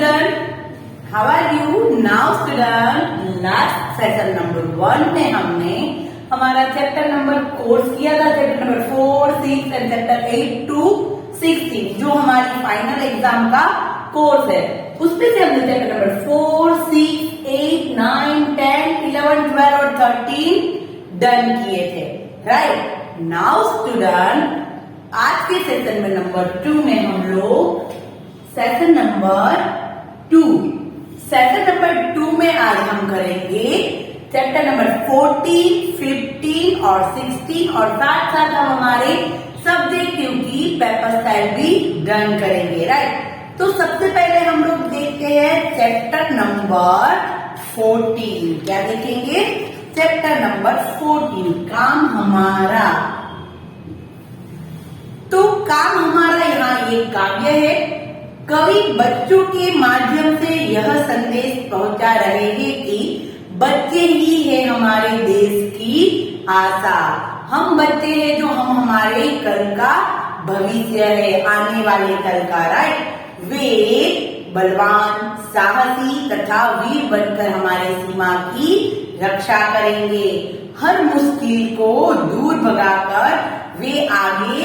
student, how are you? Now student, last session number 1 में हमने हमारा चैप्टर नंबर कोर्स किया था, chapter number 4, 6 and chapter 8 to 16 जो हमारी फाइनल एग्जाम का कोर्स है। उसमें से हमने चैप्टर नंबर 4, 6, 8, 9, 10, 11, 12 और 13 डन किए थे। राइट नाउ स्टूडेंट, आज के सेशन में नंबर 2 में हम लोग सेशन नंबर 2 में आज हम करेंगे चैप्टर नंबर 14, 15 और 16 और साथ साथ हम हमारे सब्जेक्टिव की पेपर स्टाइल भी डन करेंगे। राइट, तो सबसे पहले हम लोग देखते हैं चैप्टर नंबर 14। क्या देखेंगे? चैप्टर नंबर 14, काम हमारा। तो काम हमारा यहाँ ये काव्य है। कवि बच्चों के माध्यम से यह संदेश पहुंचा रहे हैं कि बच्चे ही है हमारे देश की आशा। हम बच्चे हैं जो हम हमारे कल का भविष्य है, आने वाले कल का। राइट, वे बलवान, साहसी तथा वीर बनकर हमारे सीमा की रक्षा करेंगे। हर मुश्किल को दूर भगाकर वे आगे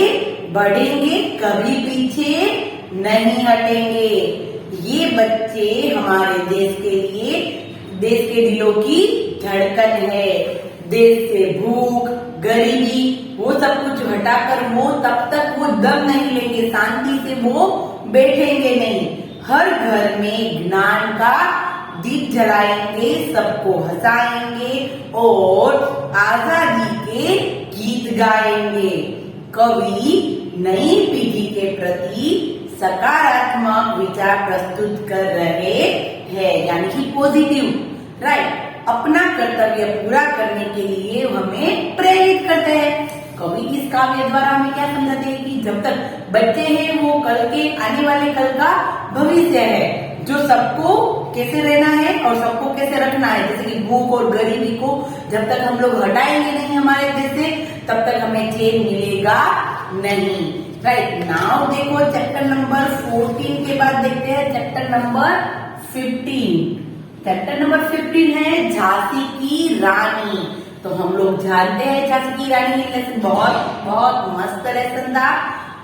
बढ़ेंगे, कभी पीछे नहीं हटेंगे। ये बच्चे हमारे देश के लिए, देश के दिलों की धड़कन है। देश से भूख, गरीबी वो सब कुछ हटाकर वो तब तक वो दम नहीं लेंगे, शांति से वो बैठेंगे नहीं। हर घर में ज्ञान का दीप जलाएंगे, सबको हंसाएंगे और आजादी के गीत गाएंगे। कवि नई पीढ़ी के प्रति सकारात्मक विचार प्रस्तुत कर रहे हैं, यानी कि पॉजिटिव। राइट, अपना कर्तव्य पूरा करने के लिए हमें प्रेरित करते हैं। कवि इस काव्य द्वारा हमें क्या समझाते हैं कि जब तक बच्चे हैं वो कल के, आने वाले कल का भविष्य है, जो सबको कैसे रहना है और सबको कैसे रखना है। जैसे कि भूख और गरीबी को जब तक हम लोग हटाएंगे नहीं हमारे देश से, तब तक हमें चैन मिलेगा नहीं। राइट, नाउ देखो चैप्टर नंबर 14 के बाद देखते हैं चैप्टर नंबर 15। चैप्टर नंबर 15 है झांसी की रानी। तो हम लोग जानते हैं झांसी की रानी लेसन बहुत बहुत मस्त लेसन था।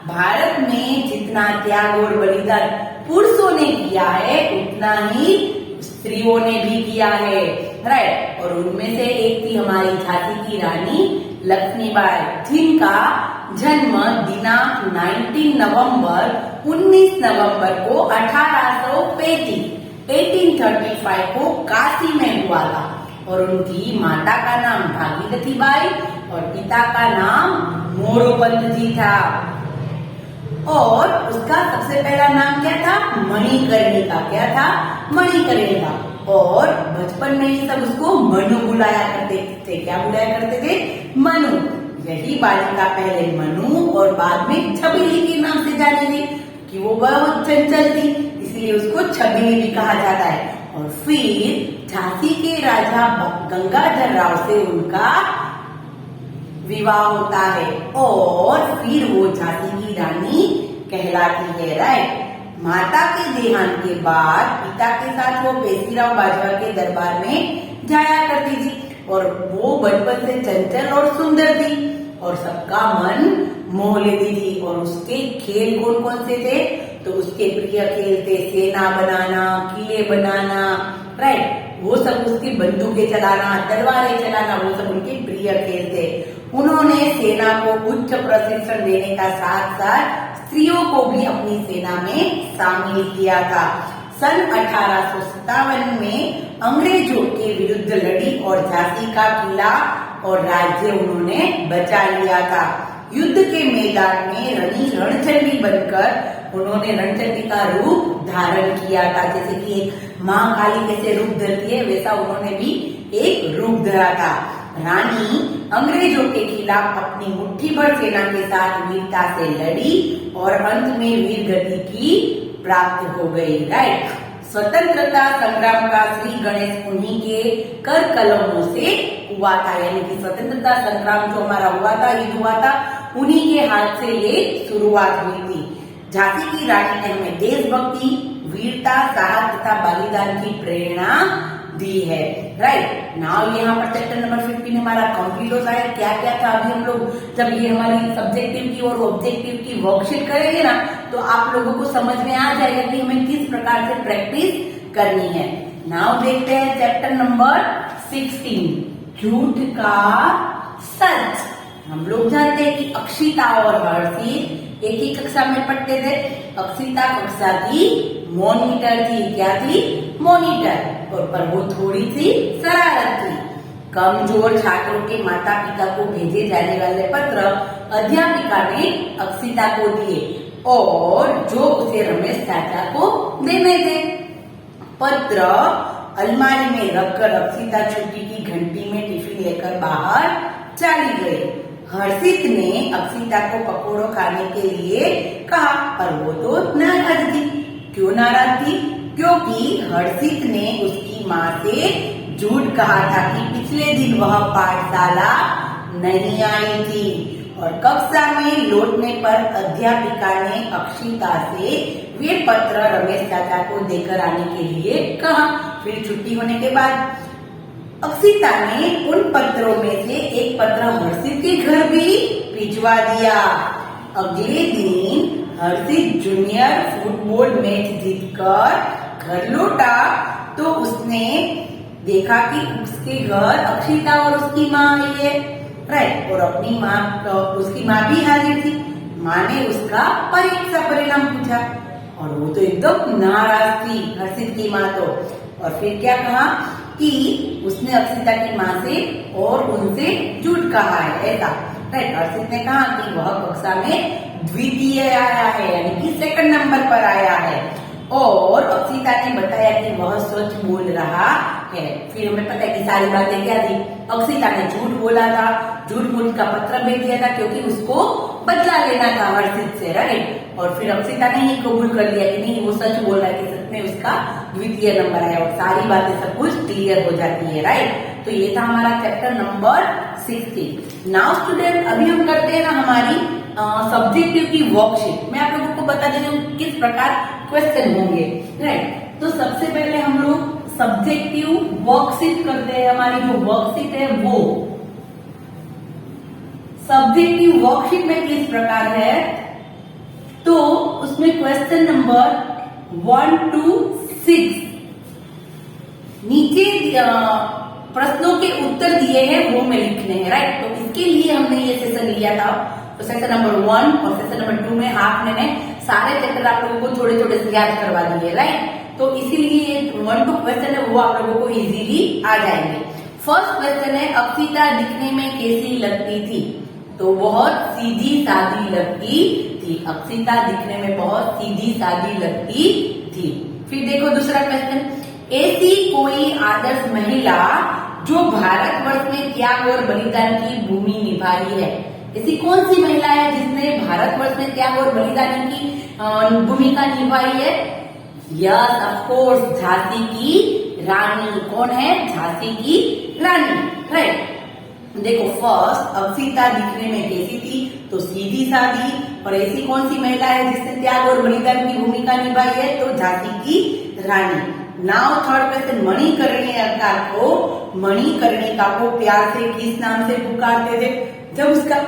भारत में जितना त्याग और बलिदान पुरुषों ने किया है उतना ही स्त्रियों ने भी किया है। राइट, और उनमें से एक थी हमारी झांसी की रानी लक्ष्मीबाई, जिनका जन्म दिनांक 19 नवंबर को 1835 को काशी में हुआ था। और उनकी माता का नाम भागीरथी बाई और पिता का नाम मोरोपंत जी था। और उसका सबसे पहला नाम क्या था? मणिकर्णिका। क्या था? मणिकर्णिका। और बचपन में ही सब उसको मनु बुलाया करते थे। क्या बुलाया करते थे? मनु। यही बालिका पहले मनु और बाद में छबीली के नाम से जानी गई कि वो बहुत चंचल थी, इसलिए उसको छबीली भी कहा जाता है। और फिर झांसी के राजा गंगाधर राव से उनका विवाह होता है और फिर वो झांसी की रानी कहलाती है। राइट, माता के देहांत के बाद पिता के साथ वो पेशीराव बाजवा के दरबार में जाया करती थी। और वो बचपन से चंचल और सुंदर थी और सबका मन मोह लेती थी। और उसके खेल कौन कौन से थे? तो उसके प्रिय खेल थे सेना बनाना, किले बनाना। राइट, वो सब उसकी बंदूकें चलाना, तलवारें चलाना, वो सब उनके प्रिय खेल थे। उन्होंने सेना को उच्च प्रशिक्षण देने का साथ साथ स्त्रियों को भी अपनी सेना में शामिल किया था। सन 1857 में अंग्रेजों के विरुद्ध लड़ी और झांसी का किला और राज्य उन्होंने बचा लिया था। युद्ध के मैदान में रणचंडी बनकर उन्होंने रणचंडी का रूप धारण किया था। जैसे कि एक माँ काली कैसे रूप धरती है, वैसा उन्होंने भी एक रूप धरा था। रानी अंग्रेजों के खिलाफ अपनी मुट्ठी भर सेना के साथ वीरता से लड़ी और अंत में वीर गति की प्राप्त हो गई। राइट, स्वतंत्रता संग्राम का श्री गणेश उन्हीं के कर कलमों से हुआ था। यानी कि स्वतंत्रता संग्राम जो हमारा हुआ था, युद्ध हुआ था, उन्हीं के हाथ से ये शुरुआत हुई थी। झांसी की रानी ने हमें देशभक्ति, वीरता, साहस तथा बलिदान की प्रेरणा दी है। राइट नाउ यहाँ पर चैप्टर नंबर 15 हमारा कंप्लीट होता है। क्या क्या था अभी हम लोग जब ये हमारी सब्जेक्टिव की और ऑब्जेक्टिव की वर्कशीट करेंगे ना, तो आप लोगों को समझ में आ जाएगा कि हमें किस प्रकार से प्रैक्टिस करनी है। नाउ देखते हैं चैप्टर नंबर 16, झूठ का सच। हम लोग जानते हैं कि अक्षिता और हर्षित एक ही कक्षा में पढ़ते थे। अक्षिता कक्षा की मॉनिटर थी। क्या थी? मॉनिटर। और पर वो थोड़ी सी शरारत थी। कमजोर छात्रों के माता पिता को भेजे जाने वाले पत्र अध्यापिका ने अक्षिता को दिए और जो उसे रमेश चाचा को देने थे। पत्र अलमारी में रखकर अक्षिता छुट्टी की घंटी में टिफिन लेकर बाहर चली गई। हर्षित ने अक्षिता को पकौड़ों खाने के लिए कहा, पर वो तो नाराज थी। क्यों नाराज थी? क्योंकि हर्षित ने उसकी माँ से झूठ कहा था कि पिछले दिन वह पाठशाला नहीं आई थी। और कक्षा में लौटने पर अध्यापिका ने अक्षिता से वे पत्र रमेश चाचा को देकर आने के लिए कहा। फिर छुट्टी होने के बाद अक्षिता ने उन पत्रों में से एक पत्र हर्षित के घर भी भिजवा दिया। अगले दिन हर्षित जूनियर फुटबॉल मैच जीतकर घर लौटा तो उसने देखा कि उसके घर अक्षिता और उसकी माँ आई है। राइट और अपनी माँ उसकी माँ भी हाजिर थी। माँ ने उसका परीक्षा परिणाम पूछा और वो तो एकदम नाराज थी, हर्षित की माँ तो। और फिर क्या कहा कि उसने अक्षिता की माँ से और उनसे झूठ कहा है ऐसा। राइट हर्षित ने कहा कि वह कक्षा में द्वितीय आया है, यानी कि सेकंड नंबर पर आया है। और अक्षिता ने बताया कि वह सच बोल रहा है। फिर हमें पता है कि सारी बातें क्या थी। अक्षिता ने झूठ बोला था, झूठ बोल का पत्र भेज दिया था क्योंकि उसको बदला लेना था हर्षित से। राइट और फिर अक्षिता ने ही कबूल कर लिया कि नहीं वो सच बोल रहा है, कि सच में उसका द्वितीय नंबर है और सारी बातें सब कुछ क्लियर हो जाती है। राइट तो ये था हमारा चैप्टर नंबर 16। नाउ स्टूडेंट अभी हम करते हैं ना हमारी सब्जेक्टिव की वर्कशीट। मैं आप लोगों को बता देती हूँ किस प्रकार क्वेश्चन होंगे। राइट तो सबसे पहले हम लोग सब्जेक्टिव वर्कशीट करते हैं। हमारी जो वर्कशीट है वो सब्जेक्टिव वर्कशीट में किस प्रकार है, तो उसमें क्वेश्चन नंबर 1 to 6 नीचे प्रश्नों के उत्तर दिए हैं वो में लिखने हैं। राइट तो इसके लिए हमने ये सेशन लिया था। तो सेशन नंबर 1 और सेशन नंबर 2 में आपने सारे चैप्टर आप लोगों को थोड़े थोड़े से याद करवा दिए। राइट तो इसीलिए 1 2 क्वेश्चन है वो आप लोगों को इजीली आ जाएंगे। फर्स्ट क्वेश्चन है अक्षिता दिखने में कैसी लगती थी, तो बहुत सीधी सादी लगती थी। अक्षिता दिखने में बहुत सीधी सादी लगती थी। फिर देखो दूसरा क्वेश्चन, ऐसी कोई आदर्श महिला जो भारतवर्ष में त्याग और बलिदान की भूमि निभाई है। ऐसी कौन सी महिला है जिसने भारतवर्ष में त्याग और बलिदान की भूमिका निभाई है? यस ऑफ कोर्स झांसी की रानी। कौन है? झांसी की रानी। राइट देखो फर्स्ट अक्षिता दिखने में कैसी थी, तो सीधी सादी। और ऐसी कौन सी महिला है जिसने त्याग और बलिदान की भूमिका निभाई है? तो झांसी की रानी। नाउ थर्ड क्वेश्चन, मणिकर्णिका को प्यार से किस नाम से पुकारते थे? जब उसका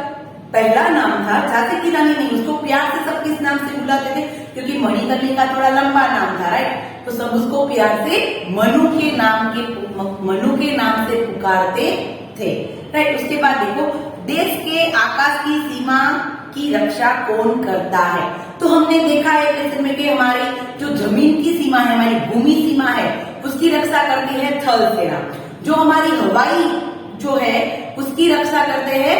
पहला नाम था झांसी की रानी नहीं, उसको प्यार से सब किस नाम से बुलाते थे? क्योंकि मणिकर्णिका थोड़ा लंबा नाम था। राइट तो सब उसको प्यार से मनु के नाम से पुकारते थे। राइट उसके बाद देखो देश के आकाश की सीमा की रक्षा कौन करता है? तो हमने देखा है लेसन में कि हमारी जो जमीन की सीमा है, हमारी भूमि सीमा है, उसकी रक्षा करती है थल सेना। जो हमारी हवाई जो है उसकी रक्षा करते हैं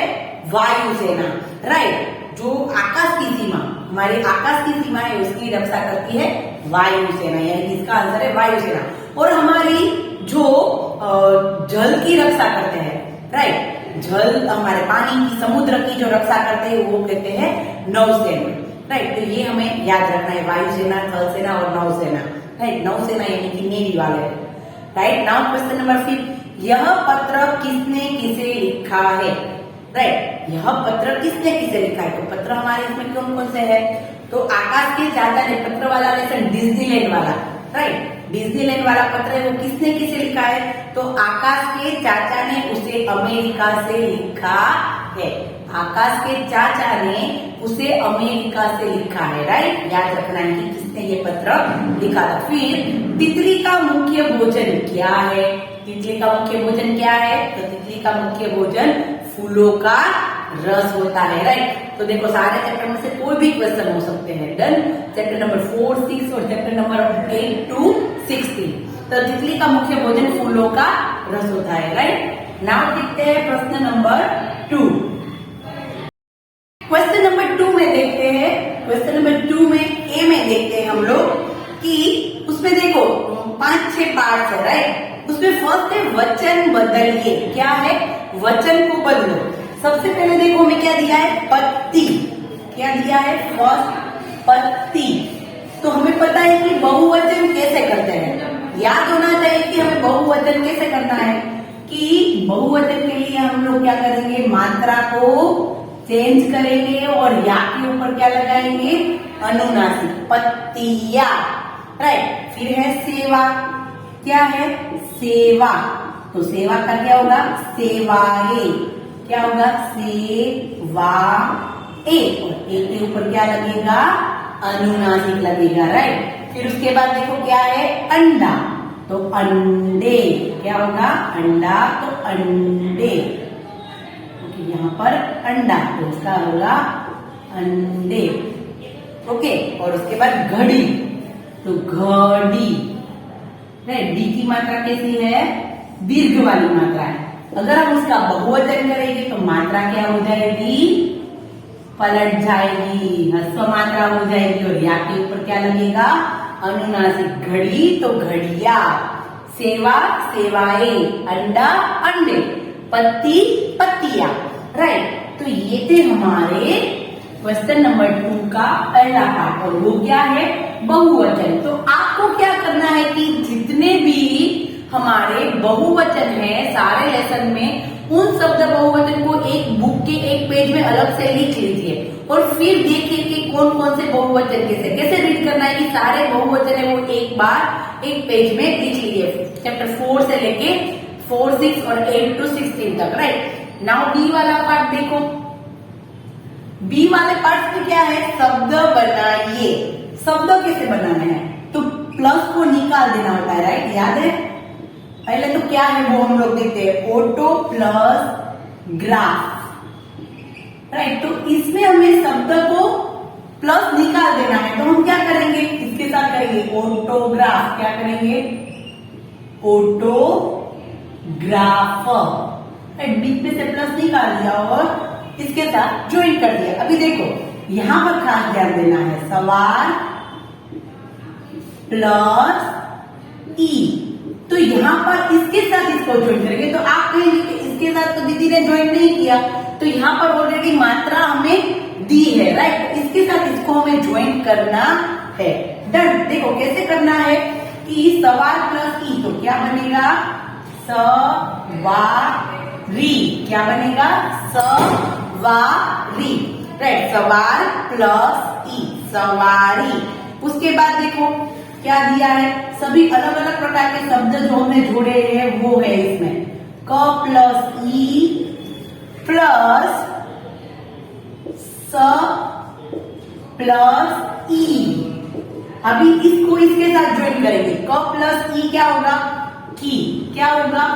वायु सेना। राइट जो आकाश की सीमा, हमारी आकाश की सीमा है उसकी रक्षा करती है वायु सेना, यानी इसका आंसर है वायु सेना। और हमारी जो जल की रक्षा करते हैं, राइट जल हमारे पानी की समुद्र की जो रक्षा करते हैं वो कहते हैं नौसेना। राइट तो ये हमें याद रखना है, वायुसेना, थल सेना और नौसेना। राइट नौसेना यानी कि नेवी वाले। राइट नाउ क्वेश्चन नंबर 5, यह पत्र किसने किसे लिखा है? राइट यह पत्र किसने किसे लिखा है? तो पत्र हमारे इसमें कौन कौन से है? तो आकाश के चाचा ने पत्र वाला लेसन डिज्नीलैंड वाला, राइट, डिज्नीलैंड वाला पत्र है वो किसने किसे लिखा है? तो आकाश के चाचा ने उसे अमेरिका से लिखा है। आकाश के चाचा ने उसे अमेरिका से लिखा है, राइट। याद रखना है कि किसने ये पत्र लिखा था। फिर तितली का मुख्य भोजन क्या है? तितली का मुख्य भोजन क्या है? तो तितली का मुख्य भोजन फूलों का रस होता है, राइट। तो देखो सारे चैप्टर में से कोई भी क्वेश्चन हो सकते हैं। डन। चैप्टर नंबर 4, 6 और चैप्टर नंबर 8 to 16। तो तितली का मुख्य भोजन फूलों का रस होता है, राइट। नाउ देखते हैं प्रश्न नंबर 2। क्वेश्चन नंबर 2 में देखते हैं, क्वेश्चन नंबर 2 में ए में देखते हैं हम लोग कि उसमें देखो 5-6 पार्ट है, राइट। उसमें फर्स्ट है वचन बदलिए। क्या है? वचन को बदलो। सबसे पहले देखो हमें क्या दिया है? पत्ती। क्या दिया है? फर्स्ट पत्ती। तो हमें पता है कि बहुवचन कैसे करते हैं। याद होना चाहिए कि हमें बहुवचन कैसे करना है। कि बहुवचन के लिए हम लोग क्या करेंगे? मात्रा को चेंज करेंगे और या के ऊपर क्या लगाएंगे? अनुनासिक। पत्तियां, राइट। फिर है सेवा। क्या है? सेवा। तो सेवा का क्या होगा? सेवाए। क्या होगा? सेवाए। और ए के ऊपर क्या लगेगा? अनुनासिक लगेगा, राइट। फिर उसके बाद देखो क्या है? अंडा। तो अंडे। क्या होगा? अंडा। तो अंडे। ओके, यहाँ पर अंडा तो उसका होगा अंडे। ओके, और उसके बाद घड़ी। तो घड़ी, राइट। डी की मात्रा कैसी है? दीर्घ वाली मात्रा है। अगर हम उसका बहुवचन करेंगे तो मात्रा क्या हो जाएगी? पलट जाएगी, ह्रस्व मात्रा हो जाएगी और या के ऊपर क्या लगेगा? अनुनासिक। घड़ी तो घड़िया, सेवा सेवाए, अंडा अंडे, पत्ती पत्तियां, राइट। तो ये थे हमारे क्वेश्चन नंबर 2 का पहला पार्ट। और वो क्या है? बहुवचन। तो आपको क्या करना है कि जितने भी हमारे बहुवचन है सारे लेसन में, उन शब्द बहुवचन को एक बुक के एक पेज में अलग से लिख लीजिए और फिर देखिए कि कौन कौन से बहुवचन कैसे रीड करना है। कि सारे बहुवचन है वो एक बार एक पेज में लिख लीजिए, चैप्टर 4 से लेके 4, 6 और 8 to 16 तक, राइट। नाउ बी वाला पार्ट देखो। बी वाले पार्ट में क्या है? शब्द बनाइए। शब्द कैसे बनाना है? तो प्लस को निकाल देना होता है, राइट। याद है? पहले तो क्या है वो हम लोग देखते हैं। Auto plus graph, right. तो इसमें हमें शब्द को प्लस निकाल देना है। तो हम क्या करेंगे? इसके साथ करेंगे ऑटोग्राफ। क्या करेंगे? Autograph, right. बीच में से प्लस निकाल दिया और इसके साथ ज्वाइन कर दिया। अभी देखो यहां पर खास ध्यान देना है। सवार प्लस ई। तो यहाँ पर इसके साथ इसको ज्वाइन करेंगे। तो आप कहेंगे कि इसके साथ तो दीदी ने ज्वाइन नहीं किया, तो यहाँ पर ऑलरेडी मात्रा हमें दी है, राइट। तो इसके साथ इसको हमें ज्वाइन करना है। डन। देखो कैसे करना है कि सवार प्लस ई, तो क्या बनेगा? सवारी। क्या बनेगा? सवारी, राइट। सवार प्लस ई, सवारी। उसके बाद देखो क्या दिया है? सभी अलग अलग प्रकार के शब्द जो हमने जोड़े हैं वो है इसमें। क प्लस ई प्लस स प्लस ई। अभी इसको इसके साथ ज्वाइन करेंगे। क प्लस ई क्या होगा? की। क्या होगा?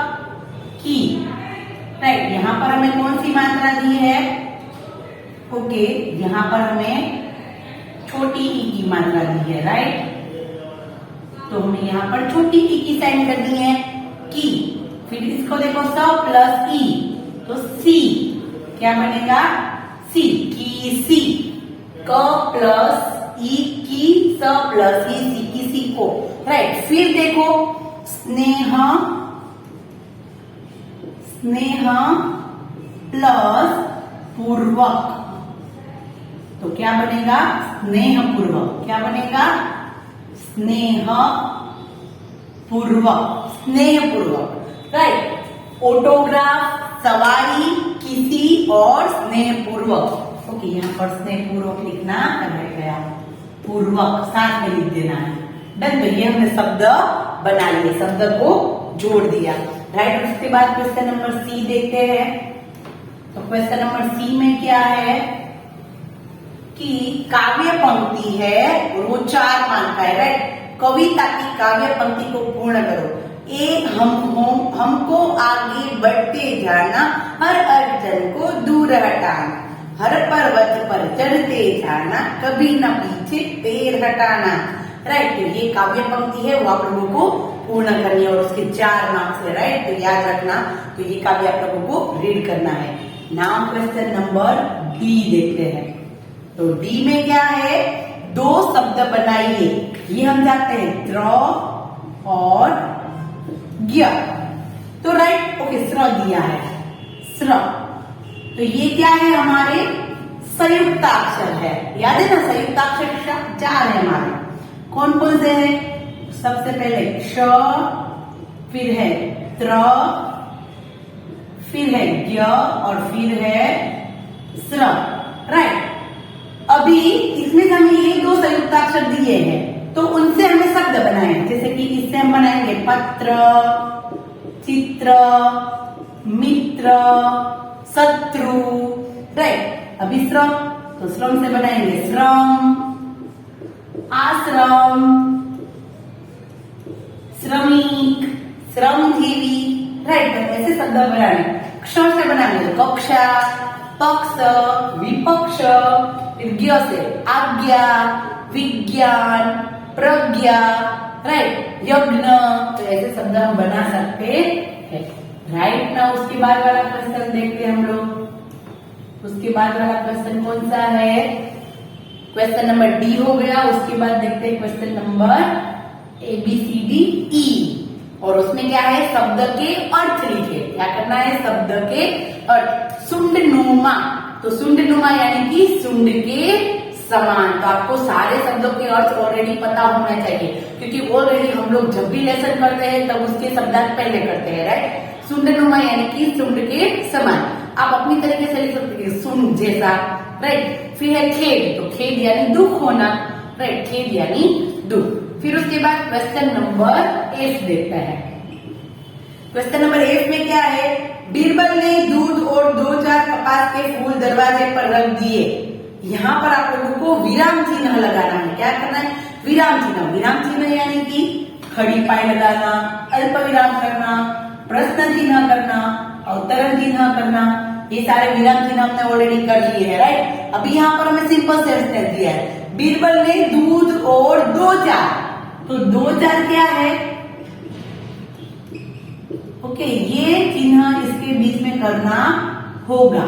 की, राइट। यहां पर हमें कौन सी मात्रा दी है? ओके, यहां पर हमें छोटी ई की मात्रा दी है, राइट। तो हमने यहाँ पर छोटी ई की साइन कर दी है, की। फिर इसको देखो स प्लस ई, तो सी। क्या बनेगा? सी, की सी। क प्लस ई की, स प्लस ई, सी की सी को, राइट। फिर देखो स्नेह, स्नेह प्लस पूर्वक, तो क्या बनेगा? स्नेह पूर्वक। क्या बनेगा? स्नेह पूर्वक, स्नेह पूर्वक, राइट। ऑटोग्राफ, सवारी, किसी और स्नेह पूर्वक। ओके, यहाँ पर स्नेहपूर्वक लिखना रह गया, पूर्वक साथ में लिख देना है। डन। तो ये हमने शब्द बना लिए, शब्द को जोड़ दिया, राइट। उसके बाद क्वेश्चन नंबर सी देखते हैं। तो क्वेश्चन नंबर सी में क्या है कि काव्य पंक्ति है और वो 4 मान का है, राइट। कविता की काव्य पंक्ति को पूर्ण करो। एक हमको आगे बढ़ते जाना, हर अड़चन को दूर हटाना, हर पर्वत पर चढ़ते जाना, कभी न पीछे पैर हटाना, राइट। तो ये काव्य पंक्ति है, वो आप लोगों को पूर्ण करनी है और उसके 4 मार्क्स है, राइट। तो याद रखना, तो ये काव्य आप लोगों को रीड करना है। नाउ क्वेश्चन नंबर डी देखते हैं। तो डी में क्या है, 2 शब्द बनाइए। ये हम जानते हैं, त्र और ज्ञ। तो राइट, ओके, स्र दिया है, स्र। तो ये क्या है, हमारे संयुक्ताक्षर है, याद है ना। संयुक्ताक्षर 4 है हमारे, कौन कौन से हैं? सबसे पहले क्ष, फिर है त्र, फिर है ज्ञ और फिर है स्र, राइट। अभी इसमें हमें ये 2 संयुक्ताक्षर दिए हैं, तो उनसे हमें शब्द बनाए, जैसे कि इससे हम बनाएंगे पत्र, चित्र, मित्र, शत्रु, राइट। अभी श्रम, तो श्रम से बनाएंगे श्रम, आश्रम, श्रमिक, श्रमजीवी, राइट। तो ऐसे शब्द बनाने। क्ष से बनाएंगे कक्षा, पक्ष, विपक्ष, फिर ज्ञ से आज्ञा, विज्ञान, प्रज्ञा, राइट, यज्ञ। तो ऐसे शब्द हम बना सकते हैं, राइट ना। उसके बाद वाला क्वेश्चन देखते हैं हम लोग। उसके बाद वाला क्वेश्चन कौन सा है? क्वेश्चन नंबर डी हो गया। उसके बाद देखते हैं क्वेश्चन नंबर ABCDE, और उसमें क्या है, शब्द के अर्थ लिखे। क्या करना है, शब्द के अर्थ। सुंडनुमा, तो सुंडनुमा यानी कि सुंड के समान। तो आपको सारे शब्दों के अर्थ ऑलरेडी पता होना चाहिए, क्योंकि ऑलरेडी हम लोग जब भी लेसन करते हैं तब उसके शब्दार्थ पहले करते हैं, राइट। सुंडनुमा यानी कि सुंड के समान। आप अपनी तरीके से लिख सकते हैं, सुंड जैसा, राइट। फिर है खेद, तो खेद यानी दुख होना, राइट, खेद यानी दुख। फिर उसके बाद क्वेश्चन नंबर एफ देखता है। क्वेश्चन नंबर एफ में क्या है, बीरबल ने दूध और 2-4 कपास के फूल दरवाजे पर रख दिए। यहाँ पर आप लोगों को विराम चिन्ह लगाना है। क्या करना है, विराम चिन्ह। विराम चिन्ह यानी कि खड़ी पाई लगाना, अल्प विराम करना, प्रश्न चिन्ह करना, अवतरण चिन्ह करना, ये सारे विराम चिन्ह हमने ऑलरेडी कर लिए हैं, राइट। अभी यहाँ पर हमें सिंपल सेंटेंस दिया है, बीरबल ने दूध और 2-4। तो 2-4 क्या है, ओके, ये चिन्ह इसके बीच में करना होगा,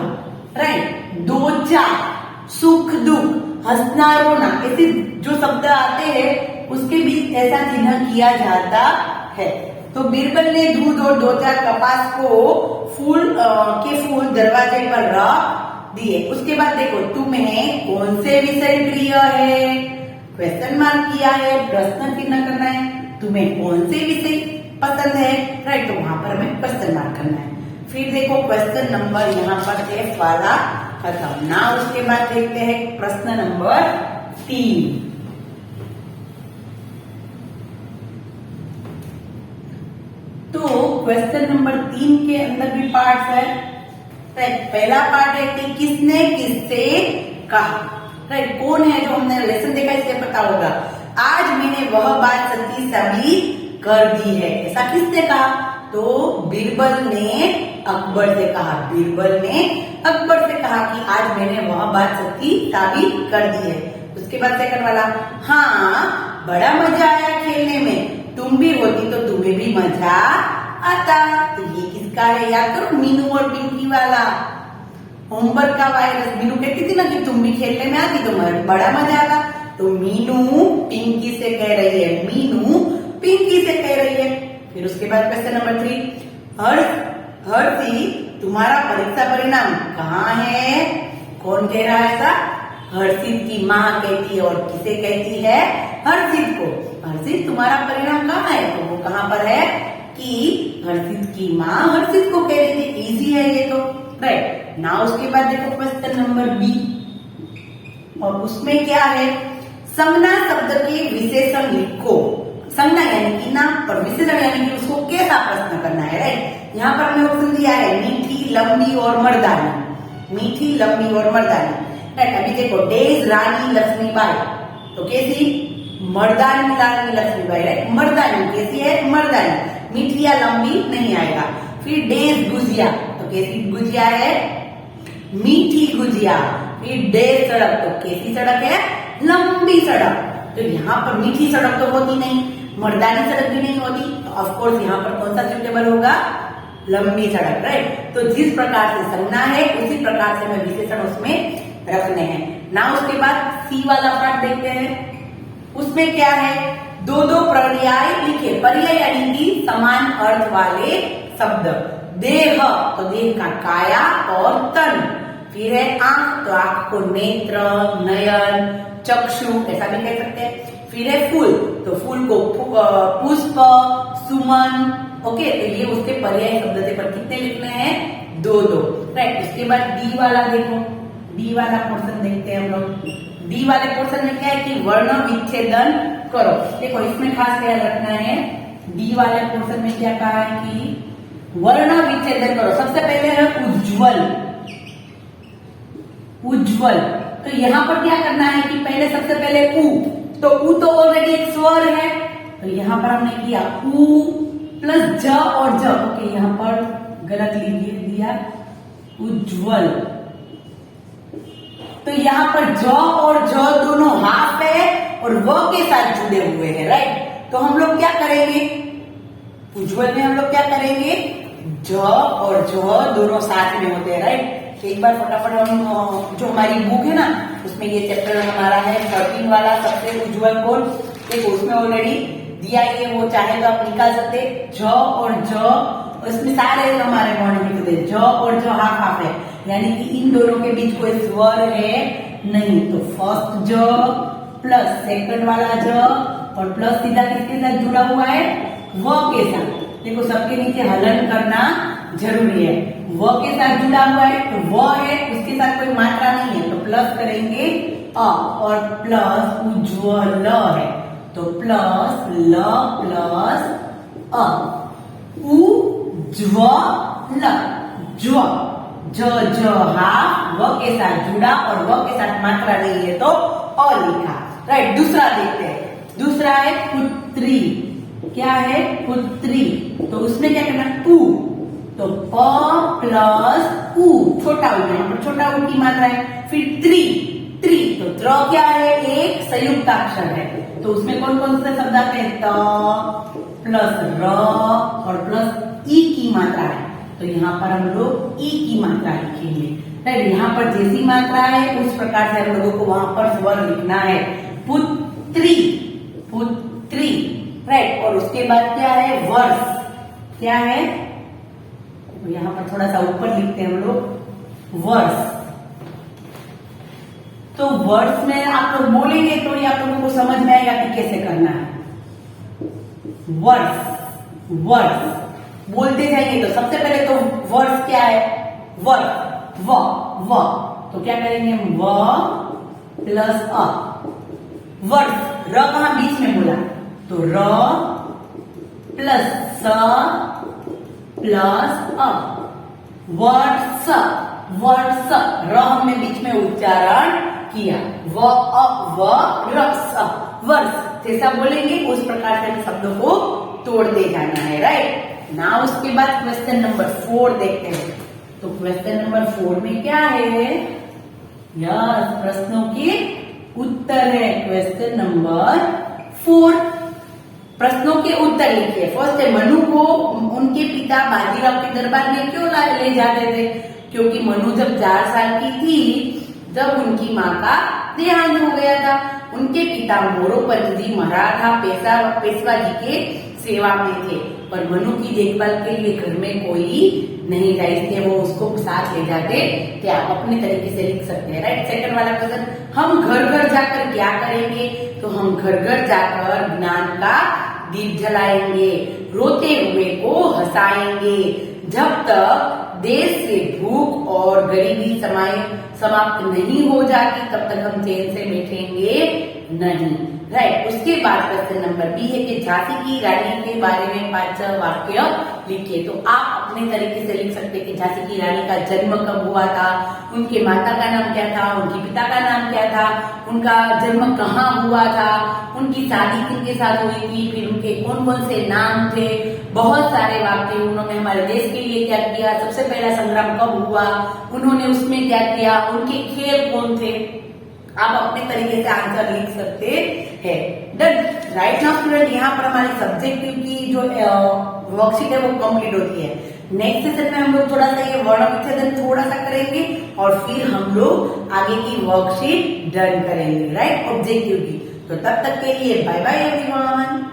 राइट। 2-4 सुख दुख, हंसना रोना, ऐसे जो शब्द आते हैं उसके बीच ऐसा चिन्ह किया जाता है। तो बीरबल ने दूध और 2-4 कपास को फूल दरवाजे पर रख दिए। उसके बाद देखो, तुम्हें कौन से विषय प्रिय है, क्वेश्चन मार्क किया है, प्रश्न चिन्ह करना है। तुम्हें कौन से विषय पसंद है, राइट, तो वहां पर हमें क्वेश्चन मार्क करना है। फिर देखो क्वेश्चन नंबर यहाँ पर एफ वाला खत्म ना। उसके बाद देखते हैं प्रश्न नंबर 3। तो क्वेश्चन नंबर 3 के अंदर भी पार्ट्स है, राइट। पहला पार्ट है कि किसने किससे कहा, राइट। कौन है, जो हमने लेसन देखा इससे पता होगा। आज मैंने वह बात सच्ची साबित कर दी है, ऐसा किसने कहा, तो बीरबल ने अकबर से कहा। बीरबल ने अकबर से कहा कि आज मैंने वह बात सच्ची साबित कर दी है। उसके बाद सेकंड वाला, हाँ बड़ा मजा आया खेलने में, तुम भी होती तो तुम्हें भी मजा आता। तो ये किसका है, याद करो, मीनू और पिंकी वाला। होमवर्क का वायरस, मीनू कहती थी ना कि तुम भी खेलने में आती तो बड़ा मजा आता। तो मीनू पिंकी से कह रही है, मीनू पिंकी से कह रही है। फिर उसके बाद क्वेश्चन नंबर 3, हर्षी तुम्हारा परीक्षा परिणाम कहाँ है, कौन कह रहा है ऐसा, हर्षित की माँ कहती है। और किसे कहती है, हर्षित को। हर्षित तुम्हारा परिणाम कहाँ है, तो वो कहाँ पर है कि हर्षित की माँ हर्षित को कह रही थी। इजी है ये तो, राइट ना। उसके बाद देखो क्वेश्चन नंबर बी। और उसमें क्या है, संज्ञा शब्द के विशेषण लिखो। संज्ञा यानी कि नाम, और विशेषण यानी कि उसको कैसा प्रश्न करना है, राइट। यहाँ पर हमें ऑप्शन दिया है मीठी, लंबी और मर्दानी। मीठी, लंबी और मर्दानी, राइट। अभी देखो, डेज रानी लक्ष्मीबाई, तो कैसी, मर्दानी रानी लक्ष्मीबाई, राइट। मर्दानी कैसी है, मर्दानी, मीठी या लंबी नहीं आएगा। फिर डेज गुजिया, तो कैसी गुजिया है, मीठी गुजिया। फिर डेज सड़क, तो कैसी सड़क है, लंबी सड़क। तो यहाँ पर मीठी सड़क तो होती नहीं, मर्दानी सड़क भी नहीं होती, तो ऑफकोर्स यहाँ पर कौन सा सुटेबल होगा, लंबी सड़क, राइट। तो जिस प्रकार से संज्ञा है उसी प्रकार से हमें विशेषण उसमें रखने हैं ना। उसके बाद सी वाला पार्ट देखते हैं। उसमें क्या है, दो दो पर्याय लिखे। पर्याय यानी कि समान अर्थ वाले शब्द। देह, तो देह का काया और तन। फिर है आंख, तो आंख को नेत्र, नयन, चक्षु ऐसा भी कह सकते हैं। फिर है फूल, तो फूल को पुष्प, सुमन, ओके। तो ये उसके पर्याय शब्द थे, पर कितने लिखने हैं, दो दो, राइट। उसके बाद डी वाला देखो, डी वाला पोर्शन देखते हैं हम लोग। डी वाले पोर्शन में क्या है कि वर्ण विच्छेदन करो। देखो इसमें खास ख्याल रखना है, डी वाले पोर्शन में क्या कहा है कि वर्ण विच्छेदन करो। सबसे पहले है उज्ज्वल, उज्ज्वल। तो यहाँ पर क्या करना है कि पहले सबसे पहले उ, तो उ तो ऑलरेडी एक स्वर है, तो यहाँ पर हमने किया उ प्लस ज और ज, ओके। यहाँ पर गलत लिख दिया, उज्ज्वल। तो यहाँ पर ज और ज दोनों हाफ है और व के साथ जुड़े हुए हैं, राइट। तो हम लोग क्या करेंगे, उज्ज्वल में हम लोग क्या करेंगे, ज और ज दोनों साथ में होते हैं, राइट। तो एक बार फटाफट हम जो हमारी बुक है ना, उसमें ये चैप्टर हमारा है 13 वाला, सबसे उज्ज्वल कौन, देखो उसमें ऑलरेडी दिया ये, वो चाहे तो आप निकाल सकते, ज और ज, इसमें सारे हमारे वर्ड लिख दे, ज और ज हाफ हाफ है, यानी कि इन दोनों के बीच कोई स्वर है नहीं। तो फर्स्ट ज प्लस सेकंड वाला ज और प्लस सीधा किसके साथ जुड़ा हुआ है, व के साथ। देखो सबके नीचे हलन करना जरूरी है, व के साथ जुड़ा हुआ है, तो व है उसके साथ कोई मात्रा नहीं है, तो प्लस करेंगे अ, और प्लस उज्ज्वल है, तो प्लस ल प्लस अ, उज्ज्वल, ज्व, ज ज हाफ व के साथ जुड़ा और व के साथ मात्रा नहीं है तो अ लिखा, राइट। दूसरा देखते हैं, दूसरा है पुत्री। क्या है, पुत्री। तो उसमें क्या करना, उ, तो प प्लस उ, छोटा उ, यहाँ पर छोटा उ की मात्रा है। फिर त्रि, त्रि, तो त्र क्या है, एक संयुक्त अक्षर है, तो उसमें कौन कौन से शब्द आते हैं, त प्लस र और प्लस ई की मात्रा है, तो यहाँ पर हम लोग ई की मात्रा लिखेंगे, राइट। यहाँ पर जैसी मात्रा है उस प्रकार से हम लोगों को वहां पर स्वर लिखना है, पुत्री, पुत्री, राइट। और उसके बाद क्या है, वर्ष। क्या है, तो यहाँ पर थोड़ा सा ऊपर लिखते हैं हम लोग, वर्ष। तो वर्ष में आप लोग बोलेंगे तो ये आप लोगों को समझ में आएगा कि कैसे करना है। वर्ष, वर्ष बोलते जाएंगे तो सबसे पहले तो वर्ष क्या है, वर्ष, व, तो क्या करेंगे, व प्लस अ, वर्ष। र कहां बीच में बोला, तो र प्लस स प्लस अ, वर्ष, वर्ष। र हमने बीच में उच्चारण किया, व अ व रस, वर्ष। जैसा बोलेंगे उस प्रकार से हम शब्दों को तोड़ते जाना है, राइट ना। उसके बाद क्वेश्चन नंबर 4 देखते हैं। तो क्वेश्चन नंबर 4 में क्या है, यस, प्रश्नों के उत्तर है। क्वेश्चन नंबर 4, प्रश्नों के उत्तर लिखिए। फर्स्ट है, मनु को उनके पिता बाजीराव के दरबार में क्यों ले जाते थे, क्योंकि मनु जब 4 साल की थी जब उनकी माँ का देहांत हो गया था। उनके पिता मोरोपंत जी मराठा पेशवा जी के सेवा में थे, पर मनु की देखभाल के लिए घर में कोई नहीं था, इसलिए वो उसको साथ ले जाते थे। आप अपने तरीके से लिख सकते हैं, राइट। सेकंड वाला क्वेश्चन, हम घर घर जाकर क्या करेंगे, तो हम घर घर जाकर ज्ञान का दीप जलाएंगे, रोते हुए को हंसाएंगे, जब तक देश से भूख और गरीबी समाप्त नहीं हो जाती तब तक हम चैन से बैठेंगे नहीं। राइट। उसके बाद क्वेश्चन नंबर बी है कि झांसी की रानी के बारे में 5 वाक्य लिखिए। तो आप अपने तरीके से लिख सकते हैं कि झांसी की रानी का जन्म कब हुआ था, उनके माता का नाम क्या था, उनके पिता का नाम क्या था, उनका जन्म कहाँ हुआ था, उनकी शादी किनके साथ हुई थी, फिर उनके कौन कौन से नाम थे। बहुत सारे वाक्य, उन्होंने हमारे देश के लिए क्या किया, सबसे पहला संग्राम कब हुआ, उन्होंने उसमें क्या किया, उनके खेल कौन थे। आप अपने तरीके से आंसर लिख सकते हैं। डन। राइट नाउ स्टूडेंट, यहाँ पर हमारी सब्जेक्टिव की जो वर्कशीट है वो कंप्लीट होती है। नेक्स्ट सेशन में हम लोग थोड़ा सा ये वर्ण विच्छेदन थोड़ा सा करेंगे और फिर हम लोग आगे की वर्कशीट डन करेंगे। राइट, ऑब्जेक्टिव की। तो तब तक के लिए बाय बाय एवरीवन।